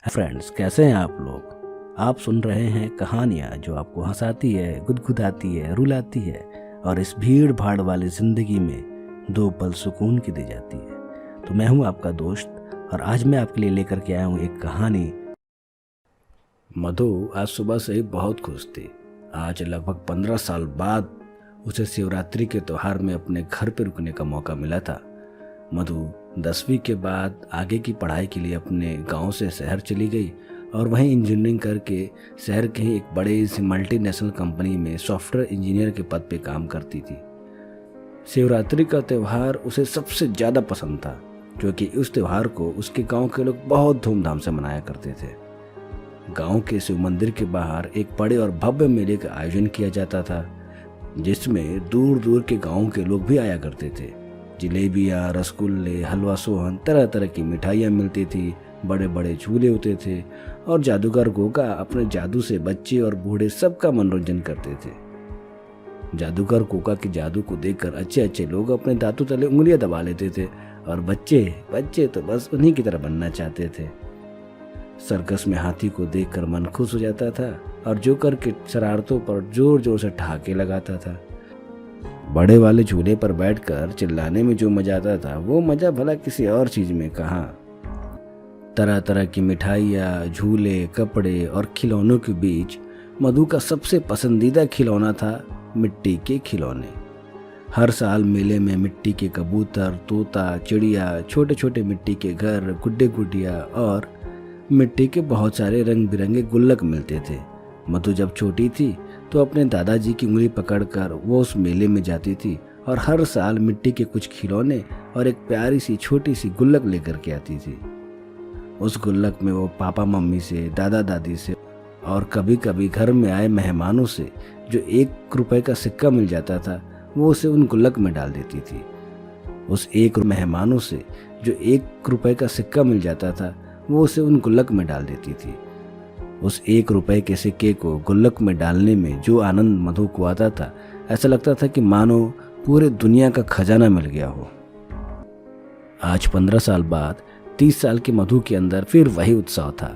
Friends, कैसे हैं आप लोग। आप सुन रहे हैं कहानियाँ जो आपको हंसाती है, गुदगुदाती है, रुलाती है और इस भीड़ भाड़ वाली ज़िंदगी में दो पल सुकून की दी जाती है। तो मैं हूँ आपका दोस्त और आज मैं आपके लिए लेकर के आया हूँ एक कहानी। मधु आज सुबह से ही बहुत खुश थी। आज लगभग 15 साल बाद उसे शिवरात्रि के त्यौहार में अपने घर पर रुकने का मौका मिला था। मधु 10वीं के बाद आगे की पढ़ाई के लिए अपने गांव से शहर चली गई और वहीं इंजीनियरिंग करके शहर के ही एक बड़े सी मल्टीनेशनल कंपनी में सॉफ्टवेयर इंजीनियर के पद पे काम करती थी। शिवरात्रि का त्यौहार उसे सबसे ज़्यादा पसंद था क्योंकि उस त्यौहार को उसके गांव के लोग बहुत धूमधाम से मनाया करते थे। गांव के शिव मंदिर के बाहर एक बड़े और भव्य मेले का आयोजन किया जाता था जिसमें दूर दूर के गाँव के लोग भी आया करते थे। जलेबियाँ, रसगुल्ले, हलवा सोहन, तरह तरह की मिठाइयाँ मिलती थी, बड़े बड़े झूले होते थे और जादूगर गोगा अपने जादू से बच्चे और बूढ़े सबका मनोरंजन करते थे। जादूगर गोगा के जादू को देखकर अच्छे अच्छे लोग अपने दांतों तले उंगलियां दबा लेते थे और बच्चे तो बस उन्हीं की तरह बनना चाहते थे। सर्कस में हाथी को देखकर मन खुश हो जाता था और जोकर के शरारतों पर जोर जोर से ठहाके लगाता था। बड़े वाले झूले पर बैठकर चिल्लाने में जो मजा आता था वो मजा भला किसी और चीज में कहाँ। तरह तरह की मिठाइयाँ, झूले, कपड़े और खिलौनों के बीच मधु का सबसे पसंदीदा खिलौना था मिट्टी के खिलौने। हर साल मेले में मिट्टी के कबूतर, तोता, चिड़िया, छोटे छोटे मिट्टी के घर, गुड्डे गुड्डिया और मिट्टी के बहुत सारे रंग बिरंगे गुल्लक मिलते थे। मधु जब छोटी थी तो अपने दादाजी की उंगली पकड़कर वो उस मेले में जाती थी और हर साल मिट्टी के कुछ खिलौने और एक प्यारी सी छोटी सी गुल्लक लेकर के आती थी। उस गुल्लक में वो पापा मम्मी से, दादा दादी से और कभी कभी घर में आए मेहमानों से जो 1 रुपए का सिक्का मिल जाता था वो उसे उन गुल्लक में डाल देती थी। उस मेहमानों से जो 1 रुपए का सिक्का मिल जाता था वो उसे उन गुल्लक में डाल देती थी। उस 1 रुपए के सिक्के को गुल्लक में डालने में जो आनंद मधु को आता था, ऐसा लगता था कि मानो पूरे दुनिया का खजाना मिल गया हो। आज 15 साल बाद 30 साल की मधु के अंदर फिर वही उत्साह था।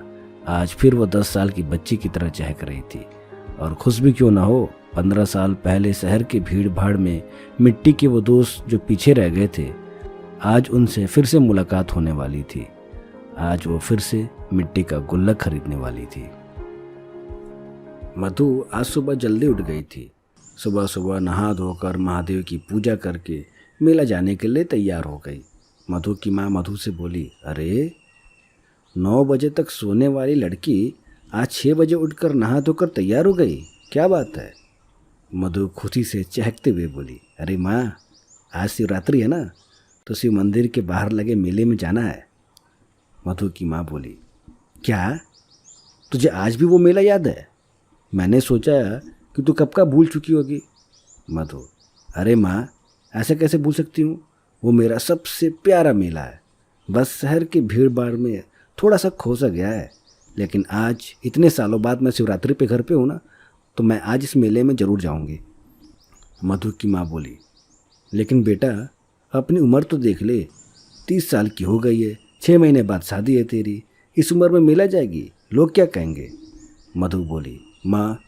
आज फिर वो 10 साल की बच्ची की तरह चहक रही थी और खुश भी क्यों ना हो। 15 साल पहले शहर की भीड़ भाड़ में मिट्टी के वो दोस्त जो पीछे रह गए थे, आज उनसे फिर से मुलाकात होने वाली थी। आज वो फिर से मिट्टी का गुल्लक खरीदने वाली थी। मधु आज सुबह जल्दी उठ गई थी। सुबह सुबह नहा धोकर महादेव की पूजा करके मेला जाने के लिए तैयार हो गई। मधु की माँ मधु से बोली, अरे 9 बजे तक सोने वाली लड़की आज 6 बजे उठकर नहा धोकर तैयार हो गई, क्या बात है। मधु खुशी से चहकते हुए बोली, अरे माँ, आज शिवरात्रि है ना, तो शिव मंदिर के बाहर लगे मेले में जाना है। मधु की माँ बोली, क्या तुझे आज भी वो मेला याद है? मैंने सोचा कि तू कब का भूल चुकी होगी। मधु, अरे माँ, ऐसे कैसे भूल सकती हूँ, वो मेरा सबसे प्यारा मेला है। बस शहर की भीड़ भाड़ में थोड़ा सा खो सा गया है, लेकिन आज इतने सालों बाद मैं शिवरात्रि पे घर पे हूँ ना, तो मैं आज इस मेले में ज़रूर जाऊँगी। मधु की माँ बोली, लेकिन बेटा अपनी उम्र तो देख ले, 30 साल की हो गई है, 6 महीने बाद शादी है तेरी, इस उम्र में मेला जाएगी, लोग क्या कहेंगे। मधु बोली, माँ,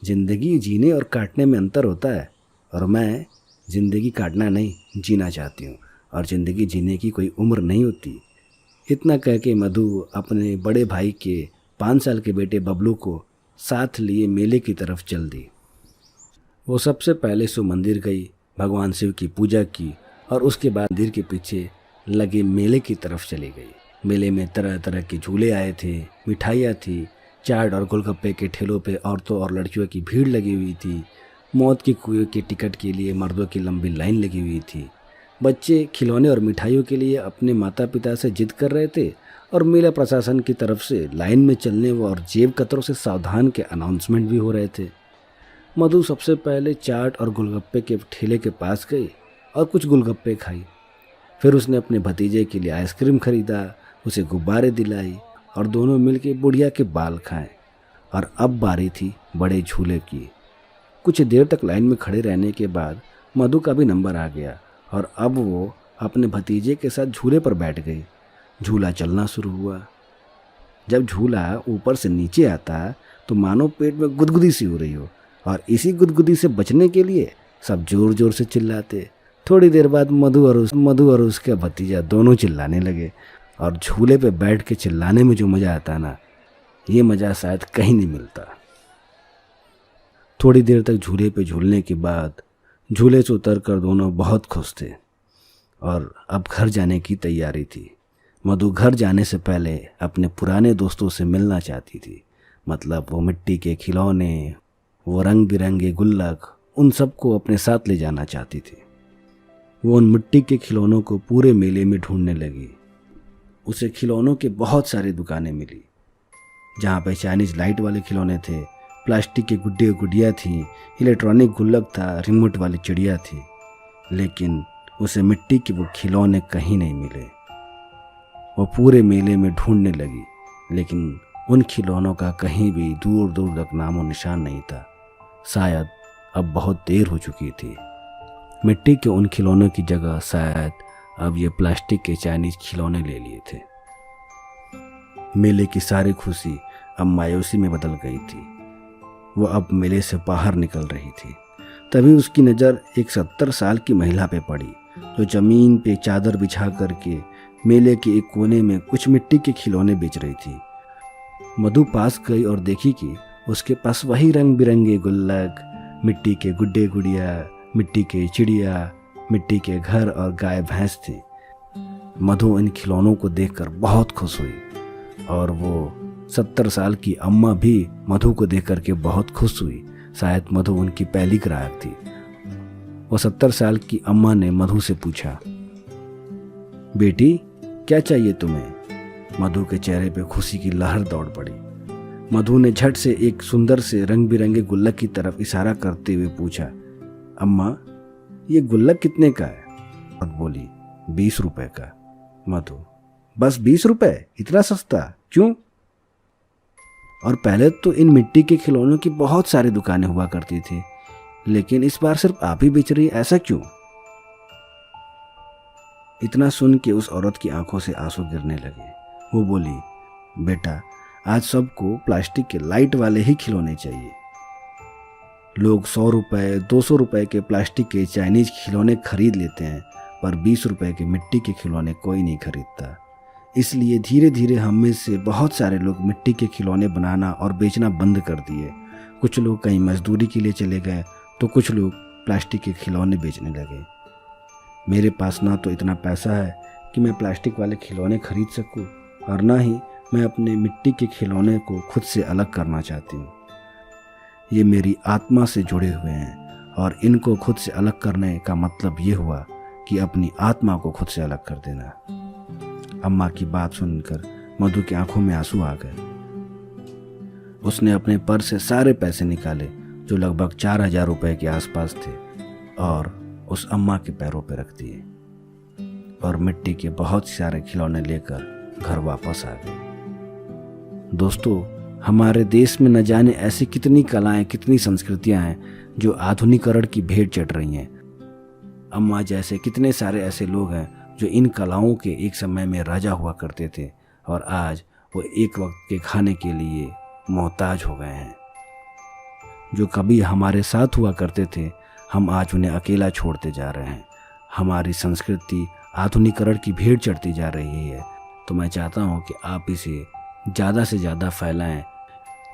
जिंदगी जीने और काटने में अंतर होता है और मैं ज़िंदगी काटना नहीं, जीना चाहती हूँ और ज़िंदगी जीने की कोई उम्र नहीं होती। इतना कह के मधु अपने बड़े भाई के 5 साल के बेटे बबलू को साथ लिए मेले की तरफ चल दी। वो सबसे पहले शिव मंदिर गई, भगवान शिव की पूजा की और उसके बाद मंदिर के पीछे लगे मेले की तरफ चली गई। मेले में तरह तरह के झूले आए थे, मिठाइयाँ थी, चाट और गोलगप्पे के ठेलों पे औरतों और लड़कियों की भीड़ लगी हुई थी। मौत के कुएं के टिकट के लिए मर्दों की लंबी लाइन लगी हुई थी। बच्चे खिलौने और मिठाइयों के लिए अपने माता पिता से जिद कर रहे थे और मेला प्रशासन की तरफ से लाइन में चलने और जेब कतरों से सावधान के अनाउंसमेंट भी हो रहे थे। मधु सबसे पहले चाट और गोलगप्पे के ठेले के पास गई और कुछ गोलगप्पे खाई। फिर उसने अपने भतीजे के लिए आइसक्रीम खरीदा, उसे गुब्बारे दिलाई और दोनों मिलके बुढ़िया के बाल खाए। और अब बारी थी बड़े झूले की। कुछ देर तक लाइन में खड़े रहने के बाद मधु का भी नंबर आ गया और अब वो अपने भतीजे के साथ झूले पर बैठ गई। झूला चलना शुरू हुआ। जब झूला ऊपर से नीचे आता तो मानो पेट में गुदगुदी सी हो रही हो, और इसी गुदगुदी से बचने के लिए सब जोर जोर से चिल्लाते। थोड़ी देर बाद मधु और उसका भतीजा दोनों चिल्लाने लगे, और झूले पे बैठ के चिल्लाने में जो मज़ा आता ना, ये मज़ा शायद कहीं नहीं मिलता। थोड़ी देर तक झूले पे झूलने के बाद झूले से उतर कर दोनों बहुत खुश थे और अब घर जाने की तैयारी थी। मधु घर जाने से पहले अपने पुराने दोस्तों से मिलना चाहती थी, मतलब वो मिट्टी के खिलौने, वो रंग बिरंगे गुल्लक, उन सबको अपने साथ ले जाना चाहती थी। वो उन मिट्टी के खिलौनों को पूरे मेले में ढूंढने लगी। उसे खिलौनों के बहुत सारी दुकानें मिली, जहाँ पे चाइनीज लाइट वाले खिलौने थे, प्लास्टिक के गुड्डे गुड़िया थी, इलेक्ट्रॉनिक गुल्लक था, रिमोट वाली चिड़िया थी, लेकिन उसे मिट्टी के वो खिलौने कहीं नहीं मिले। वो पूरे मेले में ढूंढने लगी, लेकिन उन खिलौनों का कहीं भी दूर दूर तक नामो निशान नहीं था। शायद अब बहुत देर हो चुकी थी। मिट्टी के उन खिलौनों की जगह शायद अब ये प्लास्टिक के चाइनीज खिलौने ले लिए थे। मेले की सारी खुशी अब मायूसी में बदल गई थी। वो अब मेले से बाहर निकल रही थी, तभी उसकी नज़र एक 70 साल की महिला पे पड़ी, जो ज़मीन पे चादर बिछा करके मेले के एक कोने में कुछ मिट्टी के खिलौने बेच रही थी। मधु पास गई और देखी कि उसके पास वही रंग बिरंगे गुल्लक, मिट्टी के गुड्डे गुड़िया, मिट्टी के चिड़िया, मिट्टी के घर और गाय भैंस थी। मधु इन खिलौनों को देखकर बहुत खुश हुई, और वो 70 साल की अम्मा भी मधु को देख करके बहुत खुश हुई। शायद मधु उनकी पहली ग्राहक थी। वो 70 साल की अम्मा ने मधु से पूछा, बेटी क्या चाहिए तुम्हें? मधु के चेहरे पे खुशी की लहर दौड़ पड़ी। मधु ने झट से एक सुंदर से रंग बिरंगे गुल्लक की तरफ इशारा करते हुए पूछा, अम्मा ये गुल्लक कितने का है? और बोली, 20 रुपए का। मधु, बस 20 रुपए? इतना सस्ता क्यों? और पहले तो इन मिट्टी के खिलौनों की बहुत सारी दुकानें हुआ करती थी, लेकिन इस बार सिर्फ आप ही बेच रही है, ऐसा क्यों? इतना सुन के उस औरत की आंखों से आंसू गिरने लगे। वो बोली, बेटा आज सबको प्लास्टिक के लाइट वाले ही खिलौने चाहिए। लोग 100 रुपए 200 रुपए के प्लास्टिक के चाइनीज खिलौने खरीद लेते हैं, पर 20 रुपए के मिट्टी के खिलौने कोई नहीं खरीदता। इसलिए धीरे धीरे हम में से बहुत सारे लोग मिट्टी के खिलौने बनाना और बेचना बंद कर दिए। कुछ लोग कहीं मजदूरी के लिए चले गए, तो कुछ लोग प्लास्टिक के खिलौने बेचने लगे। मेरे पास ना तो इतना पैसा है कि मैं प्लास्टिक वाले खिलौने खरीद सकूं, और ना ही मैं अपने मिट्टी के खिलौने को खुद से अलग करना चाहती हूँ। ये मेरी आत्मा से जुड़े हुए हैं, और इनको खुद से अलग करने का मतलब ये हुआ कि अपनी आत्मा को खुद से अलग कर देना। अम्मा की बात सुनकर मधु की आंखों में आंसू आ गए। उसने अपने पर्स से सारे पैसे निकाले, जो लगभग 4000 रुपए के आसपास थे, और उस अम्मा के पैरों पर रख दिए, और मिट्टी के बहुत सारे खिलौने लेकर घर वापस आ गए। दोस्तों, हमारे देश में न जाने ऐसी कितनी कलाएं, कितनी संस्कृतियां हैं जो आधुनिकीकरण की भेंट चढ़ रही हैं। अम्मा जैसे कितने सारे ऐसे लोग हैं जो इन कलाओं के एक समय में राजा हुआ करते थे, और आज वो एक वक्त के खाने के लिए मोहताज हो गए हैं। जो कभी हमारे साथ हुआ करते थे, हम आज उन्हें अकेला छोड़ते जा रहे हैं। हमारी संस्कृति आधुनिकीकरण की भेंट चढ़ती जा रही है। तो मैं चाहता हूँ कि आप इसे ज़्यादा से ज़्यादा फैलाएं,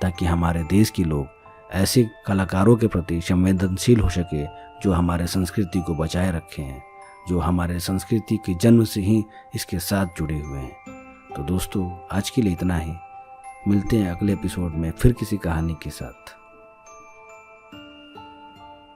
ताकि हमारे देश के लोग ऐसे कलाकारों के प्रति संवेदनशील हो सके जो हमारे संस्कृति को बचाए रखे हैं, जो हमारे संस्कृति के जन्म से ही इसके साथ जुड़े हुए हैं। तो दोस्तों, आज के लिए इतना ही। मिलते हैं अगले एपिसोड में फिर किसी कहानी के साथ।